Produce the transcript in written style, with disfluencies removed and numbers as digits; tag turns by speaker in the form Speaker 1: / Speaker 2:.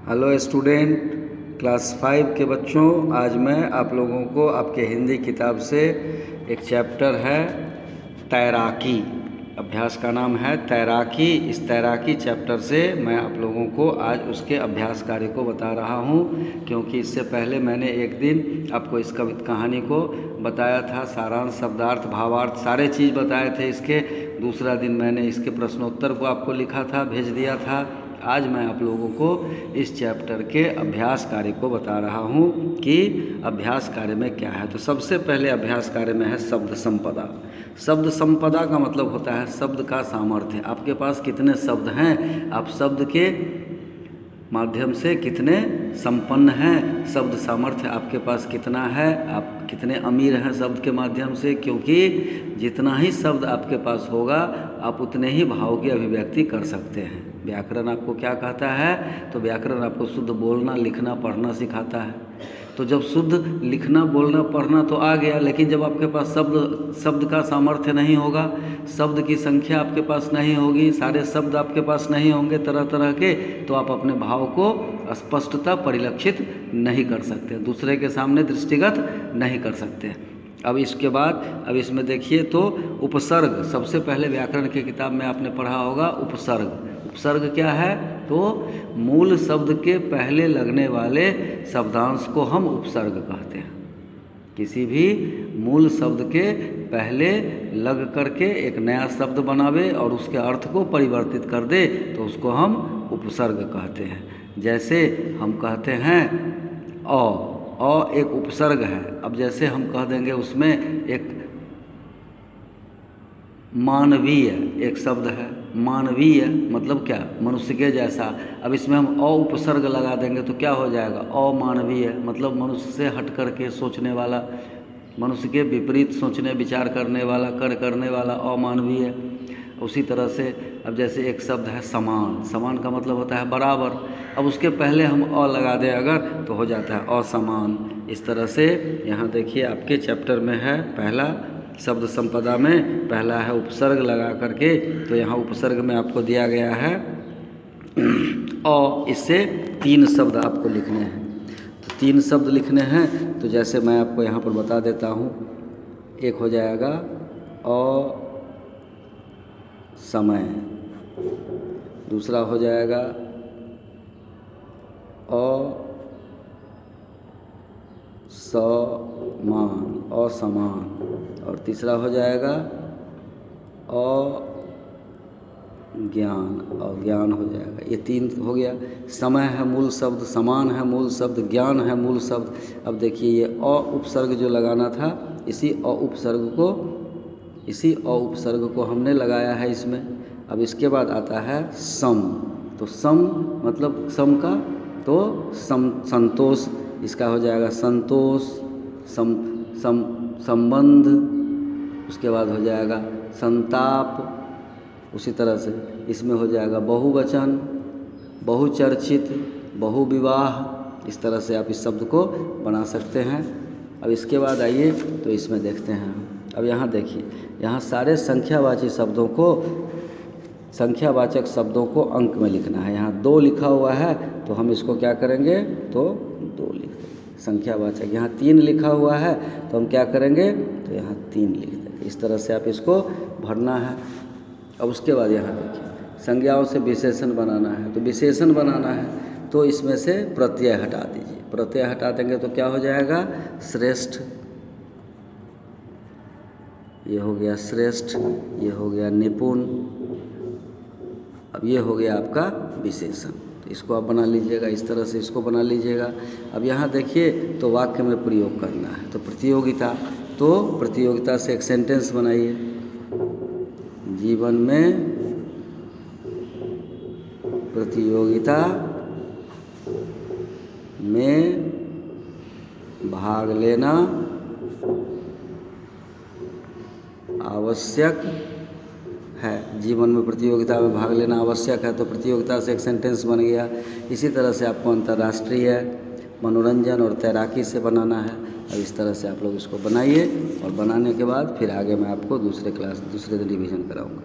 Speaker 1: Hello student, class 5 के बच्चों, आज मैं आप लोगों को आपके हिंदी किताब से एक चैप्टर है तैराकी। अभ्यास का नाम है तैराकी। इस तैराकी चैप्टर से मैं आप लोगों को आज उसके अभ्यास कार्य को बता रहा हूँ, क्योंकि इससे पहले मैंने एक दिन आपको इस कहानी को बताया था। सारांश, शब्दार्थ, भावार्थ सारे चीज़ बताए थे इसके। दूसरा दिन मैंने इसके प्रश्नोत्तर को आपको लिखा था, भेज दिया था। आज मैं आप लोगों को इस चैप्टर के अभ्यास कार्य को बता रहा हूँ कि अभ्यास कार्य में क्या है। तो सबसे पहले अभ्यास कार्य में है शब्द संपदा। शब्द संपदा का मतलब होता है शब्द का सामर्थ्य। आपके पास कितने शब्द हैं, आप शब्द के माध्यम से कितने संपन्न हैं, शब्द सामर्थ्य आपके पास कितना है, आप कितने अमीर हैं शब्द के माध्यम से। क्योंकि जितना ही शब्द आपके पास होगा, आप उतने ही भाव की अभिव्यक्ति कर सकते हैं। व्याकरण आपको क्या कहता है? तो व्याकरण आपको शुद्ध बोलना, लिखना, पढ़ना सिखाता है। तो जब शुद्ध लिखना, बोलना, पढ़ना तो आ गया, लेकिन जब आपके पास शब्द का सामर्थ्य नहीं होगा, शब्द की संख्या आपके पास नहीं होगी, सारे शब्द आपके पास नहीं होंगे तरह तरह के, तो आप अपने भाव को स्पष्टता परिलक्षित नहीं कर सकते, दूसरे के सामने दृष्टिगत नहीं कर सकते। अब इसके बाद अब इसमें देखिए तो उपसर्ग। सबसे पहले व्याकरण की किताब में आपने पढ़ा होगा उपसर्ग। उपसर्ग क्या है? तो मूल शब्द के पहले लगने वाले शब्दांश को हम उपसर्ग कहते हैं। किसी भी मूल शब्द के पहले लग करके एक नया शब्द बनावे और उसके अर्थ को परिवर्तित कर दे, तो उसको हम उपसर्ग कहते हैं। जैसे हम कहते हैं अ एक उपसर्ग है। अब जैसे हम कह देंगे उसमें एक मानवीय एक शब्द है, मानवीय मतलब क्या? मनुष्य के जैसा। अब इसमें हम अ उपसर्ग लगा देंगे तो क्या हो जाएगा? अमानवीय मतलब मनुष्य से हट करके सोचने वाला, मनुष्य के विपरीत सोचने विचार करने वाला, करने वाला, अमानवीय। उसी तरह से अब जैसे एक शब्द है समान। समान का मतलब होता है बराबर। अब उसके पहले हम अ लगा दें अगर, तो हो जाता है असमान। इस तरह से यहाँ देखिए आपके चैप्टर में है पहला शब्द संपदा में पहला है उपसर्ग लगा करके। तो यहाँ उपसर्ग में आपको दिया गया है अ। इससे 3 शब्द आपको लिखने हैं। तो 3 शब्द लिखने हैं, तो जैसे मैं आपको यहाँ पर बता देता हूँ। एक हो जाएगा असमय, दूसरा हो जाएगा असमान, और तीसरा हो जाएगा अज्ञान हो जाएगा। ये 3 हो गया। समय है मूल शब्द, समान है मूल शब्द, ज्ञान है मूल शब्द। अब देखिए ये अ उपसर्ग जो लगाना था, इसी अ उपसर्ग को हमने लगाया है इसमें। अब इसके बाद आता है सम। तो सम मतलब सम का तो संतोष, इसका हो जाएगा संतोष, संबंध। उसके बाद हो जाएगा संताप। उसी तरह से इसमें हो जाएगा बहुवचन, बहुचर्चित, बहुविवाह। इस तरह से आप इस शब्द को बना सकते हैं। अब इसके बाद आइए तो इसमें देखते हैं। अब यहाँ देखिए, यहाँ सारे संख्यावाचक शब्दों को अंक में लिखना है। यहाँ 2 लिखा हुआ है, तो हम इसको क्या करेंगे? तो 2 लिख देंगे संख्यावाचक। यहाँ 3 लिखा हुआ है, तो हम क्या करेंगे? तो यहाँ 3 लिख देंगे। इस तरह से आप इसको भरना है। अब उसके बाद यहाँ देखिए संज्ञाओं से विशेषण बनाना है। तो विशेषण बनाना है तो इसमें से प्रत्यय हटा दीजिए। प्रत्यय हटा देंगे तो क्या हो जाएगा? श्रेष्ठ। ये हो गया श्रेष्ठ, ये हो गया निपुण। अब ये हो गया आपका विशेषण। तो इसको आप बना लीजिएगा, इस तरह से इसको बना लीजिएगा। अब यहाँ देखिए तो वाक्य में प्रयोग करना है। तो प्रतियोगिता से एक सेंटेंस बनाइए। जीवन में प्रतियोगिता में भाग लेना आवश्यक है। जीवन में प्रतियोगिता में भाग लेना आवश्यक है, तो प्रतियोगिता से एक सेंटेंस बन गया। इसी तरह से आपको अंतर्राष्ट्रीय, मनोरंजन और तैराकी से बनाना है। अब इस तरह से आप लोग इसको बनाइए, और बनाने के बाद फिर आगे मैं आपको दूसरे दिन रिवीजन कराऊंगा।